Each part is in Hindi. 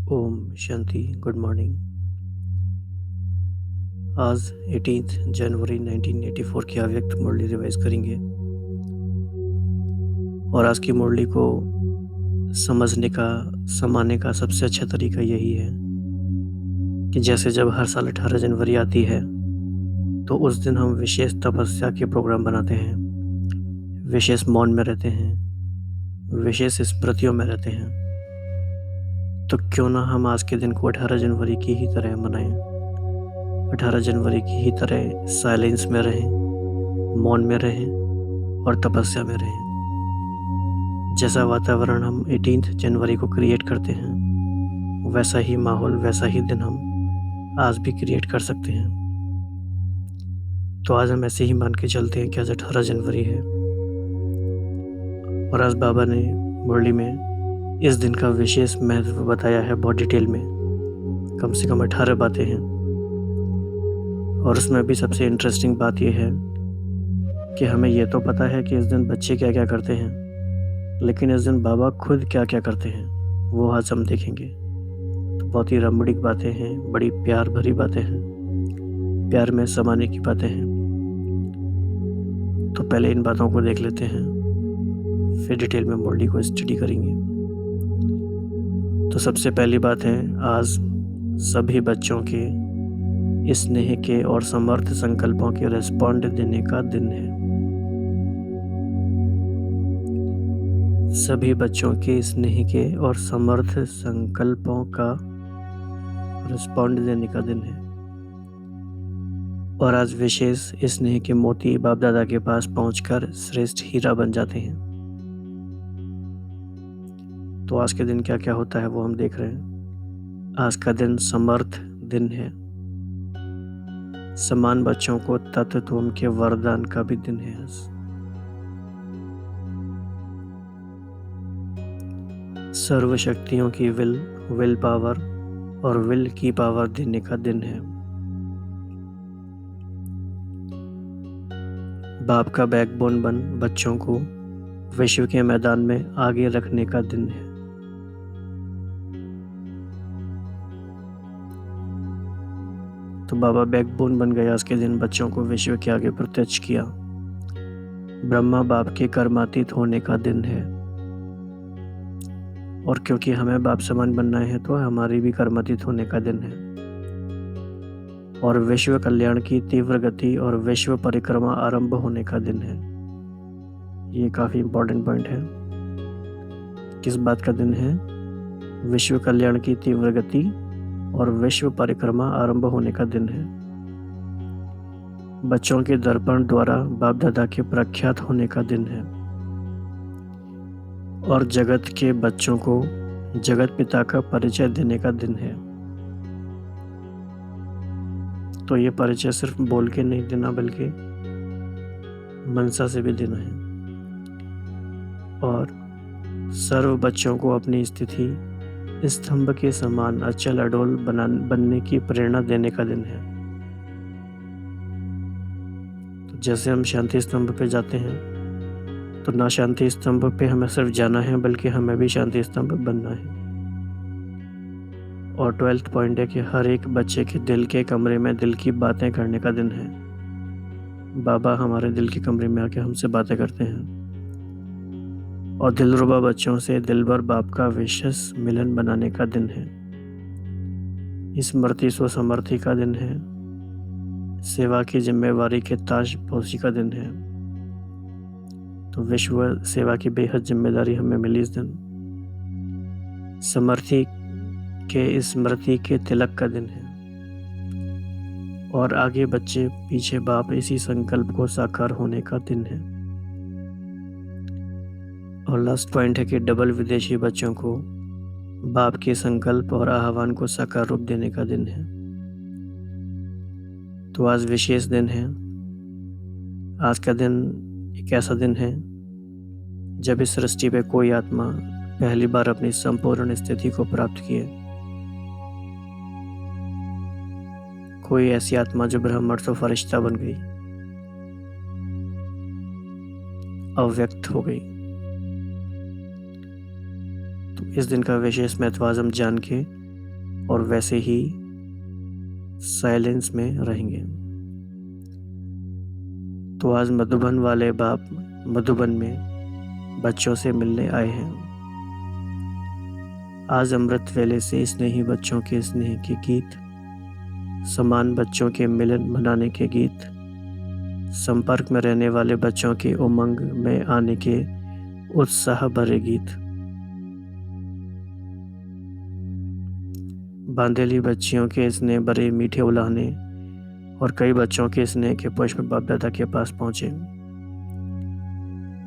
ओम शांति। Good morning. आज 18 जनवरी 1984 की अव्यक्त मुरली रिवाइज करेंगे और आज की मुरली को समझने का समाने का सबसे अच्छा तरीका यही है कि जैसे जब हर साल 18 जनवरी आती है तो उस दिन हम विशेष तपस्या के प्रोग्राम बनाते हैं, विशेष मौन में रहते हैं, विशेष स्मृतियों में रहते हैं। तो क्यों ना हम आज के दिन को 18 जनवरी की ही तरह मनाएं, 18 जनवरी की ही तरह साइलेंस में रहें, मौन में रहें और तपस्या में रहें। जैसा वातावरण हम 18 जनवरी को क्रिएट करते हैं वैसा ही माहौल, वैसा ही दिन हम आज भी क्रिएट कर सकते हैं। तो आज हम ऐसे ही मान के चलते हैं कि आज 18 जनवरी है और आज बाबा ने मुरली में इस दिन का विशेष महत्व बताया है बहुत डिटेल में। कम से कम 18 बातें हैं और उसमें भी सबसे इंटरेस्टिंग बात यह है कि हमें ये तो पता है कि इस दिन बच्चे क्या क्या करते हैं, लेकिन इस दिन बाबा खुद क्या क्या करते हैं वो आज हम देखेंगे। तो बहुत ही रमणीक बातें हैं, बड़ी प्यार भरी बातें हैं, प्यार में समाने की बातें हैं। तो पहले इन बातों को देख लेते हैं, फिर डिटेल में मुरली को स्टडी करेंगे। तो सबसे पहली बात है, आज सभी बच्चों के स्नेह के और समर्थ संकल्पों के रिस्पॉन्ड देने का दिन है। सभी बच्चों के स्नेह के और समर्थ संकल्पों का रिस्पॉन्ड देने का दिन है और आज विशेष स्नेह के मोती बाप दादा के पास पहुंचकर श्रेष्ठ हीरा बन जाते हैं। तो आज के दिन क्या क्या होता है वो हम देख रहे हैं। आज का दिन समर्थ दिन है। समान बच्चों को तत्व के वरदान का भी दिन है आज। सर्व शक्तियों की विल पावर और विल की पावर देने का दिन है। बाप का बैकबोन बन बच्चों को विश्व के मैदान में आगे रखने का दिन है। तो बाबा बैकबोन बन गए। आज के दिन बच्चों को विश्व के आगे प्रत्यक्ष किया। ब्रह्मा बाप के कर्मातीत होने का दिन है और क्योंकि हमें बाप समान बनना है तो हमारी भी कर्मातीत होने का दिन है। और विश्व कल्याण की तीव्र गति और विश्व परिक्रमा आरंभ होने का दिन है। ये काफी इंपॉर्टेंट पॉइंट है। किस बात का दिन है? विश्व कल्याण की तीव्र गति और विश्व परिक्रमा आरंभ होने का दिन है। बच्चों के दर्पण द्वारा बाप दादा के प्रख्यात होने का दिन है और जगत के बच्चों को जगत पिता का परिचय देने का दिन है। तो ये परिचय सिर्फ बोल के नहीं देना बल्कि मनसा से भी देना है और सर्व बच्चों को अपनी स्थिति स्तंभ के समान अचल अडोल बनने की प्रेरणा देने का दिन है। तो जैसे हम शांति स्तंभ पे जाते हैं तो ना शांति स्तंभ पे हमें सिर्फ जाना है बल्कि हमें भी शांति स्तंभ बनना है। और 12th पॉइंट है कि हर एक बच्चे के दिल के कमरे में दिल की बातें करने का दिन है। बाबा हमारे दिल के कमरे में आके हमसे बातें करते हैं और दिलरुबा बच्चों से दिलबर बाप का विशेष मिलन बनाने का दिन है। स्मृति स्वसमर्थी का दिन है। सेवा की जिम्मेवारी के ताजपोशी का दिन है। तो विश्व सेवा की बेहद जिम्मेदारी हमें मिली इस दिन। समर्थी के स्मृति के तिलक का दिन है और आगे बच्चे पीछे बाप, इसी संकल्प को साकार होने का दिन है। और लास्ट पॉइंट है कि डबल विदेशी बच्चों को बाप के संकल्प और आह्वान को साकार रूप देने का दिन है। तो आज विशेष दिन है। आज का दिन एक ऐसा दिन है जब इस सृष्टि पे कोई आत्मा पहली बार अपनी संपूर्ण स्थिति को प्राप्त किए। कोई ऐसी आत्मा जो ब्रह्म तो फरिश्ता बन गई, अव्यक्त हो गई। तो इस दिन का विशेष महत्व आज हम जान के और वैसे ही साइलेंस में रहेंगे। तो आज मधुबन वाले बाप मधुबन में बच्चों से मिलने आए हैं। आज अमृत वेले से स्नेही बच्चों के स्नेह के गीत, समान बच्चों के मिलन मनाने के गीत, संपर्क में रहने वाले बच्चों के उमंग में आने के उत्साह भरे गीत, बांधेली बच्चियों के स्नेह भरे मीठे उलाहने और कई बच्चों के स्नेह के पुष्प बाप दादा के पास पहुंचे।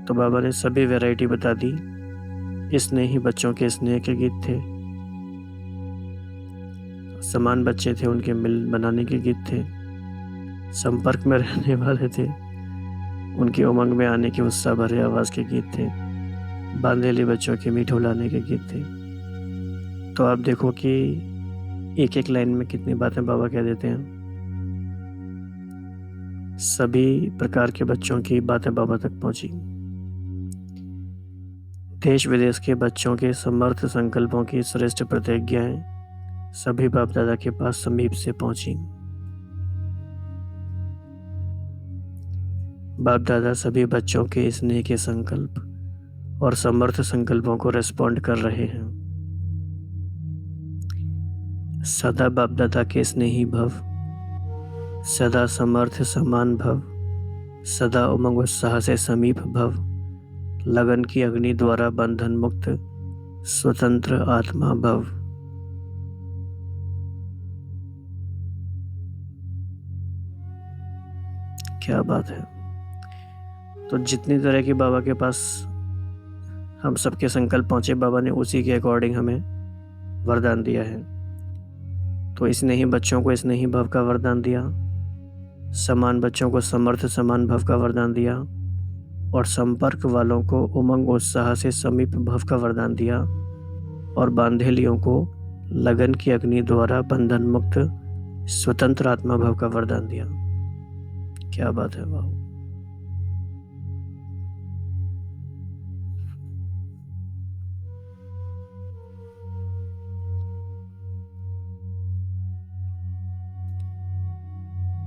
तो बाबा ने सभी वैरायटी बता दी। स्नेही बच्चों के स्नेह के गीत थे, समान बच्चे थे उनके मिल बनाने के गीत थे, संपर्क में रहने वाले थे उनके उमंग में आने के उत्साह भरे आवाज के गीत थे, बांधेली बच्चों के मीठे उलाने के गीत थे। तो आप देखो कि एक एक लाइन में कितनी बातें बाबा कह देते हैं। सभी प्रकार के बच्चों की बातें बाबा तक पहुंची। देश विदेश के बच्चों के समर्थ संकल्पों की श्रेष्ठ प्रतिज्ञाएं सभी बाप दादा के पास समीप से पहुंची। बाप दादा सभी बच्चों के स्नेह के संकल्प और समर्थ संकल्पों को रेस्पॉन्ड कर रहे हैं। सदा बाप दादा के स्नेही भव, सदा समर्थ समान भव, सदा उमंग उत्साह से समीप भव, लगन की अग्नि द्वारा बंधन मुक्त स्वतंत्र आत्मा भव। क्या बात है। तो जितनी तरह की बाबा के पास हम सबके संकल्प पहुंचे, बाबा ने उसी के अकॉर्डिंग हमें वरदान दिया है। तो इसने ही बच्चों को इसने ही भव का वरदान दिया, समान बच्चों को समर्थ समान भव का वरदान दिया और संपर्क वालों को उमंग उत्साह से समीप भव का वरदान दिया और बांधेलियों को लगन की अग्नि द्वारा बंधन मुक्त स्वतंत्र आत्मा भव का वरदान दिया। क्या बात है, वाह।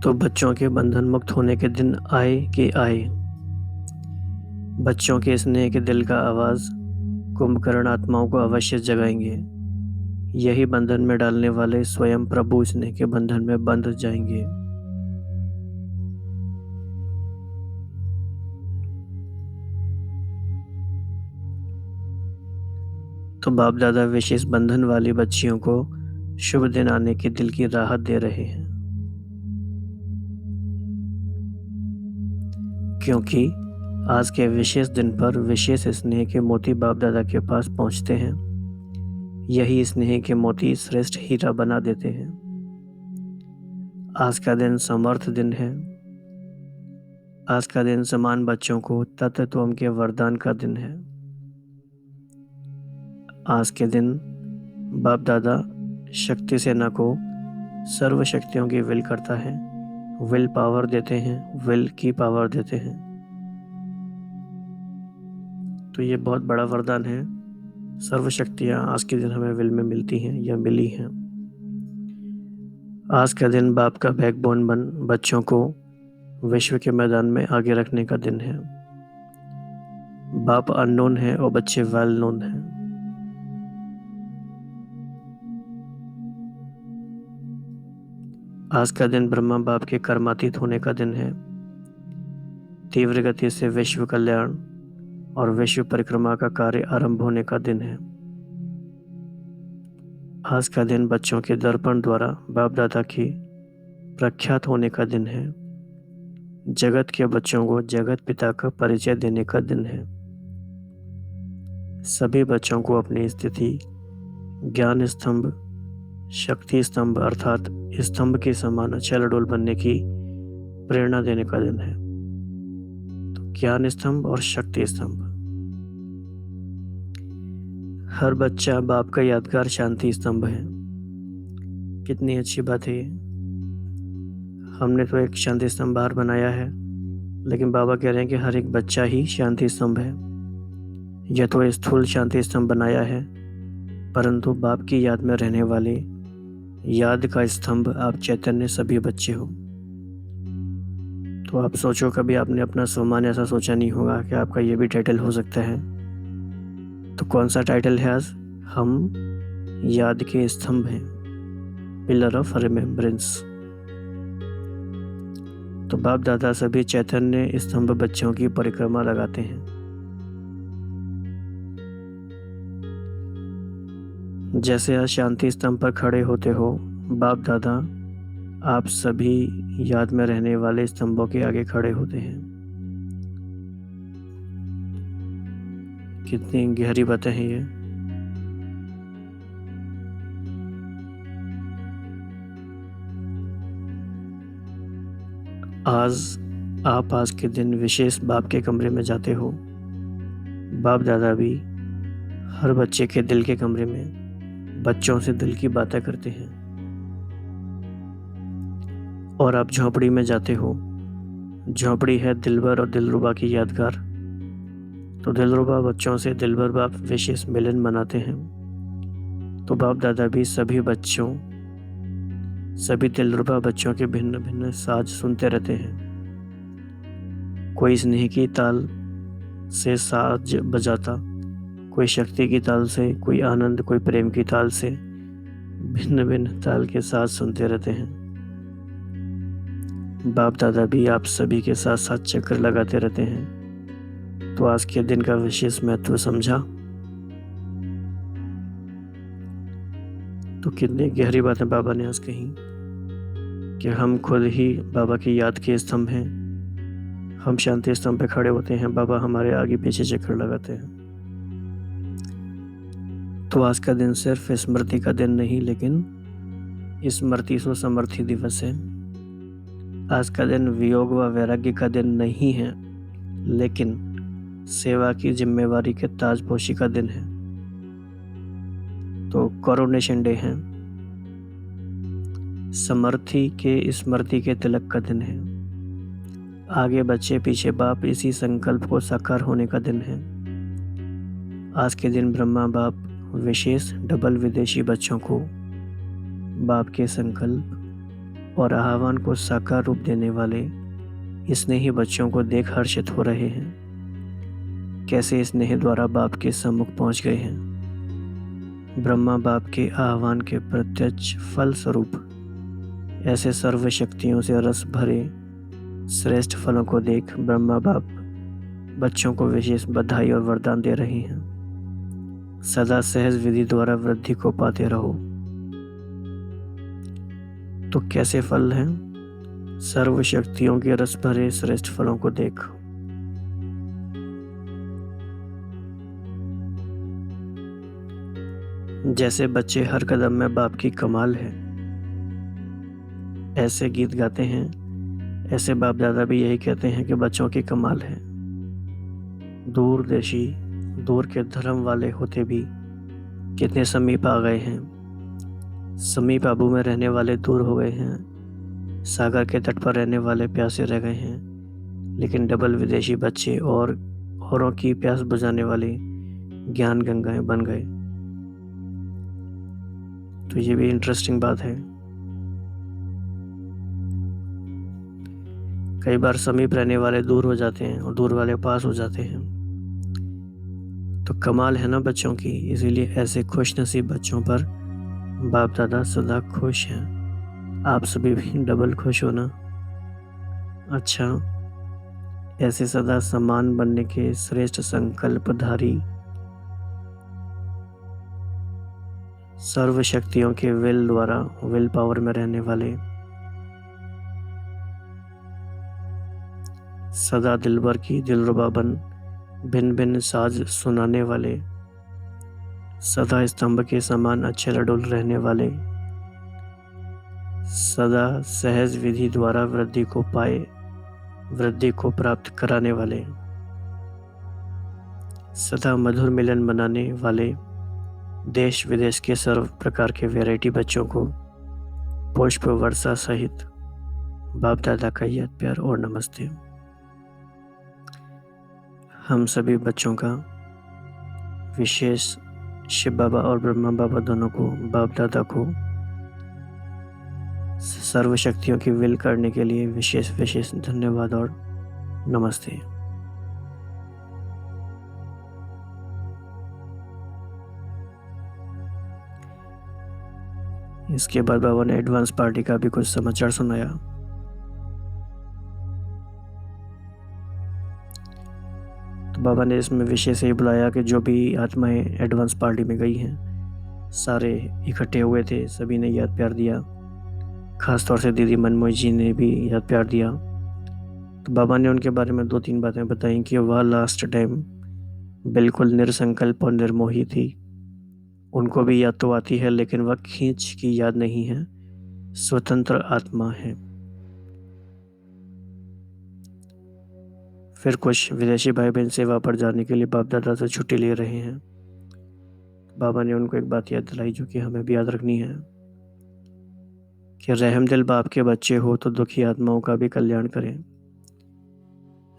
तो बच्चों के बंधन मुक्त होने के दिन आए कि आए। बच्चों के स्नेह के दिल का आवाज कुंभकर्ण आत्माओं को अवश्य जगाएंगे। यही बंधन में डालने वाले स्वयं प्रभु स्नेह के बंधन में बंध जाएंगे। तो बाप दादा विशेष बंधन वाली बच्चियों को शुभ दिन आने के दिल की राहत दे रहे हैं, क्योंकि आज के विशेष दिन पर विशेष स्नेह के मोती बाप दादा के पास पहुंचते हैं। यही स्नेह के मोती श्रेष्ठ हीरा बना देते हैं। आज का दिन समर्थ दिन है। आज का दिन समान बच्चों को तत्वम के वरदान का दिन है। आज के दिन बाप दादा शक्ति सेना को सर्व शक्तियों की विल करता है, विल पावर देते हैं, विल की पावर देते हैं। तो ये बहुत बड़ा वरदान है। सर्व शक्तियाँ आज के दिन हमें विल में मिलती हैं या मिली हैं। आज का दिन बाप का बैकबोन बन बच्चों को विश्व के मैदान में आगे रखने का दिन है। बाप अननोन है और बच्चे वेल नोन हैं। आज का दिन ब्रह्मा बाप के कर्मातीत होने का दिन है। तीव्र गति से विश्व कल्याण और विश्व परिक्रमा का कार्य आरंभ होने का दिन है। आज का दिन बच्चों के दर्पण द्वारा बाप दादा की प्रख्यात होने का दिन है। जगत के बच्चों को जगत पिता का परिचय देने का दिन है। सभी बच्चों को अपनी स्थिति ज्ञान स्तंभ, शक्ति स्तंभ अर्थात स्तंभ के समान अचल अडोल बनने की प्रेरणा देने का दिन है। तो ज्ञान स्तंभ और शक्ति स्तंभ। हर बच्चा बाप का यादगार शांति स्तंभ है। कितनी अच्छी बात है ये। हमने तो एक शांति स्तंभ बाहर बनाया है, लेकिन बाबा कह रहे हैं कि हर एक बच्चा ही शांति स्तंभ है। यह तो स्थूल शांति स्तंभ बनाया है, परंतु बाप की याद में रहने वाले याद का स्तंभ आप चैतन्य सभी बच्चे हो। तो आप सोचो, कभी आपने अपना सम्मान ऐसा सोचा नहीं होगा कि आपका ये भी टाइटल हो सकता है। तो कौन सा टाइटल है आज? हम याद के स्तंभ हैं, पिलर ऑफ रिमेम्बरेंस। तो बाप दादा सभी चैतन्य स्तंभ बच्चों की परिक्रमा लगाते हैं। जैसे आज शांति स्तंभ पर खड़े होते हो, बाप दादा आप सभी याद में रहने वाले स्तंभों के आगे खड़े होते हैं। कितनी गहरी बातें हैं ये। आज के दिन विशेष बाप के कमरे में जाते हो। बाप दादा भी हर बच्चे के दिल के कमरे में बच्चों से दिल की बातें करते हैं। और आप झोपड़ी में जाते हो। झोपड़ी है दिलबर और दिलरुबा की यादगार। तो दिलरुबा बच्चों से दिलबर बाप विशेष मिलन मनाते हैं। तो बाप दादा भी सभी दिलरुबा बच्चों के भिन्न भिन्न साज सुनते रहते हैं। कोई स्नेह की ताल से साज बजाता, कोई शक्ति की ताल से, कोई आनंद, कोई प्रेम की ताल से, भिन्न भिन्न ताल के साथ सुनते रहते हैं। बाप दादा भी आप सभी के साथ साथ चक्कर लगाते रहते हैं। तो आज के दिन का विशेष महत्व समझा? तो कितनी गहरी बातें बाबा ने आज कही कि हम खुद ही बाबा की याद के स्तंभ हैं। हम शांति स्तंभ पे खड़े होते हैं, बाबा हमारे आगे पीछे चक्कर लगाते हैं। तो आज का दिन सिर्फ स्मृति का दिन नहीं, लेकिन स्मृति सो समर्थी दिवस है। आज का दिन वियोग व वैराग्य का दिन नहीं है, लेकिन सेवा की जिम्मेवारी के ताजपोशी का दिन है। तो कोरोनेशन डे है, समर्थी के स्मृति के तिलक का दिन है। आगे बच्चे पीछे बाप, इसी संकल्प को साकार होने का दिन है। आज के दिन ब्रह्मा बाप विशेष डबल विदेशी बच्चों को बाप के संकल्प और आह्वान को साकार रूप देने वाले स्नेही बच्चों को देख हर्षित हो रहे हैं। कैसे स्नेह द्वारा बाप के सम्मुख पहुंच गए हैं। ब्रह्मा बाप के आह्वान के प्रत्यक्ष फल स्वरूप ऐसे सर्व शक्तियों से रस भरे श्रेष्ठ फलों को देख ब्रह्मा बाप बच्चों को विशेष बधाई और वरदान दे रहे हैं। सदा सहज विधि द्वारा वृद्धि को पाते रहो। तो कैसे फल हैं? सर्व शक्तियों के रस भरे श्रेष्ठ फलों को देख। जैसे बच्चे हर कदम में बाप की कमाल है, ऐसे गीत गाते हैं, ऐसे बाप दादा भी यही कहते हैं कि बच्चों की कमाल है। दूर देशी, दूर के धर्म वाले होते भी कितने समीप आ गए हैं। समीप आबू में रहने वाले दूर हो गए हैं। सागर के तट पर रहने वाले प्यासे रह गए हैं। लेकिन डबल विदेशी बच्चे और औरों की प्यास बुझाने वाले ज्ञान गंगाएं बन गए। तो ये भी इंटरेस्टिंग बात है। कई बार समीप रहने वाले दूर हो जाते हैं और दूर वाले पास हो जाते हैं। तो कमाल है ना बच्चों की। इसीलिए ऐसे खुश नसीब बच्चों पर बाप दादा सदा खुश हैं। आप सभी भी डबल खुश हो ना। अच्छा, ऐसे सदा समान बनने के श्रेष्ठ संकल्पधारी, सर्व शक्तियों के विल द्वारा, विल पावर में रहने वाले, सदा दिलबर की दिलरुबा बन भिन्न भिन्न साज सुनाने वाले, सदा स्तंभ के समान अच्छे अडोल रहने वाले, सदा सहज विधि द्वारा वृद्धि को पाए, वृद्धि को प्राप्त कराने वाले, सदा मधुर मिलन बनाने वाले, देश विदेश के सर्व प्रकार के वैरायटी बच्चों को पुष्प वर्षा सहित बाप दादा का याद प्यार और नमस्ते। हम सभी बच्चों का विशेष शिव बाबा और ब्रह्मा बाबा दोनों को, बाप दादा को सर्व शक्तियों की विल करने के लिए विशेष विशेष धन्यवाद और नमस्ते। इसके बाद बाबा ने एडवांस पार्टी का भी कुछ समाचार सुनाया। तो बाबा ने इसमें विशेष यही बुलाया कि जो भी आत्माएं एडवांस पार्टी में गई हैं सारे इकट्ठे हुए थे, सभी ने याद प्यार दिया। खास तौर से दीदी मनमोही जी ने भी याद प्यार दिया। तो बाबा ने उनके बारे में 2-3 बातें बताई कि वह लास्ट टाइम बिल्कुल निरसंकल्प और निर्मोही थी। उनको भी याद तो आती है लेकिन वह खींच की याद नहीं है, स्वतंत्र आत्मा है। फिर कुछ विदेशी भाई बहन सेवा पर जाने के लिए बाप दादा से छुट्टी ले रहे हैं। बाबा ने उनको एक बात याद दिलाई जो कि हमें भी याद रखनी है कि रहमदिल बाप के बच्चे हो तो दुखी आत्माओं का भी कल्याण करें।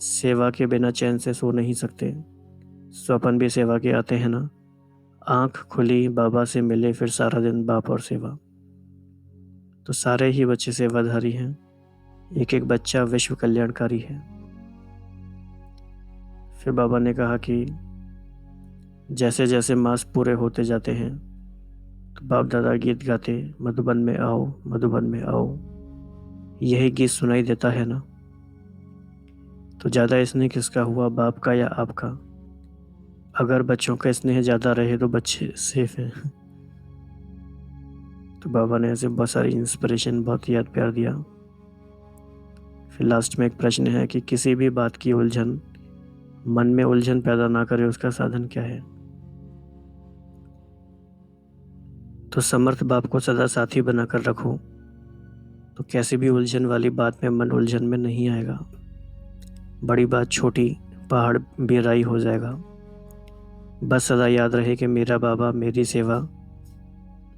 सेवा के बिना चैन से सो नहीं सकते, स्वपन भी सेवा के आते हैं ना। आंख खुली बाबा से मिले फिर सारा दिन बाप और सेवा। तो सारे ही बच्चे सेवाधारी हैं, एक एक बच्चा विश्व कल्याणकारी है। फिर बाबा ने कहा कि जैसे जैसे मास पूरे होते जाते हैं तो बाप दादा गीत गाते, मधुबन में आओ मधुबन में आओ, यही गीत सुनाई देता है ना। तो ज़्यादा स्नेह किसका हुआ, बाप का या आपका? अगर बच्चों का स्नेह ज़्यादा रहे तो बच्चे सेफ हैं। तो बाबा ने ऐसे बहुत सारी इंस्पिरेशन, बहुत याद प्यार दिया। फिर लास्ट में एक प्रश्न है कि किसी भी बात की उलझन, मन में उलझन पैदा ना करे, उसका साधन क्या है? तो समर्थ बाप को सदा साथी बनाकर रखो तो कैसी भी उलझन वाली बात में मन उलझन में नहीं आएगा। बड़ी बात छोटी, पहाड़ भी राई हो जाएगा। बस सदा याद रहे कि मेरा बाबा मेरी सेवा,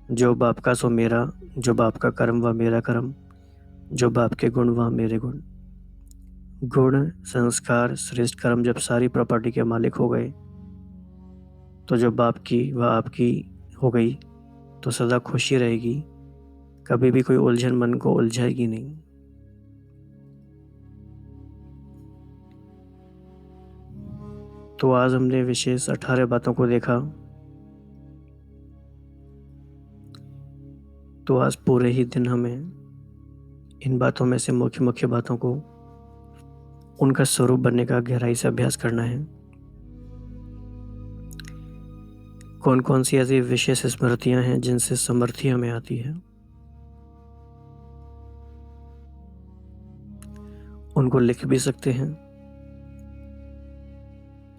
जो बाप का सो मेरा, जो बाप का कर्म वह मेरा कर्म, जो बाप के गुण वह मेरे गुण। गुण संस्कार श्रेष्ठ कर्म जब सारी प्रॉपर्टी के मालिक हो गए तो जो बाप की वह आपकी हो गई तो सदा खुशी रहेगी, कभी भी कोई उलझन मन को उलझाएगी नहीं। तो आज हमने विशेष 18 बातों को देखा। तो आज पूरे ही दिन हमें इन बातों में से मुख्य मुख्य बातों को, उनका स्वरूप बनने का गहराई से अभ्यास करना है। कौन कौन सी ऐसी विशेष स्मृतियां हैं जिनसे समृद्धि हमें आती है, उनको लिख भी सकते हैं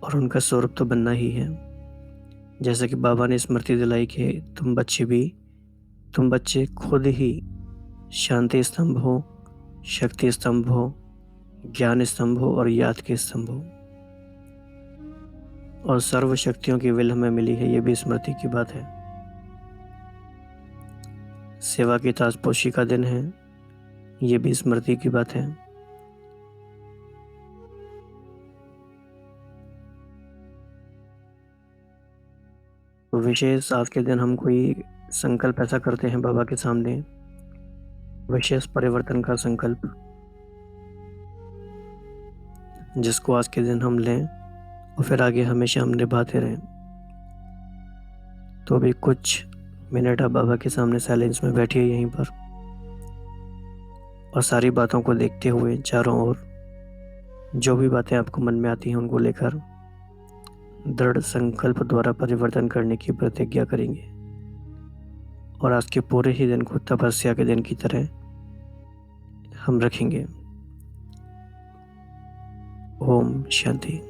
और उनका स्वरूप तो बनना ही है। जैसे कि बाबा ने स्मृति दिलाई कि तुम बच्चे खुद ही शांति स्तंभ हो, शक्ति स्तंभ हो, ज्ञान स्तंभ हो और याद के स्तंभ हो। और सर्व शक्तियों की विल हमें मिली है, ये भी स्मृति की बात है। सेवा की ताजपोशी का दिन है, ये भी स्मृति की बात है। तो विशेष आज के दिन हम कोई संकल्प ऐसा करते हैं बाबा के सामने, विशेष परिवर्तन का संकल्प, जिसको आज के दिन हम लें और फिर आगे हमेशा हम निभाते रहें। तो अभी कुछ मिनट आप बाबा के सामने साइलेंस में बैठिए यहीं पर और सारी बातों को देखते हुए चारों ओर जो भी बातें आपको मन में आती हैं उनको लेकर दृढ़ संकल्प द्वारा परिवर्तन करने की प्रतिज्ञा करेंगे और आज के पूरे ही दिन को तपस्या के दिन की तरह हम रखेंगे। ओम शांति।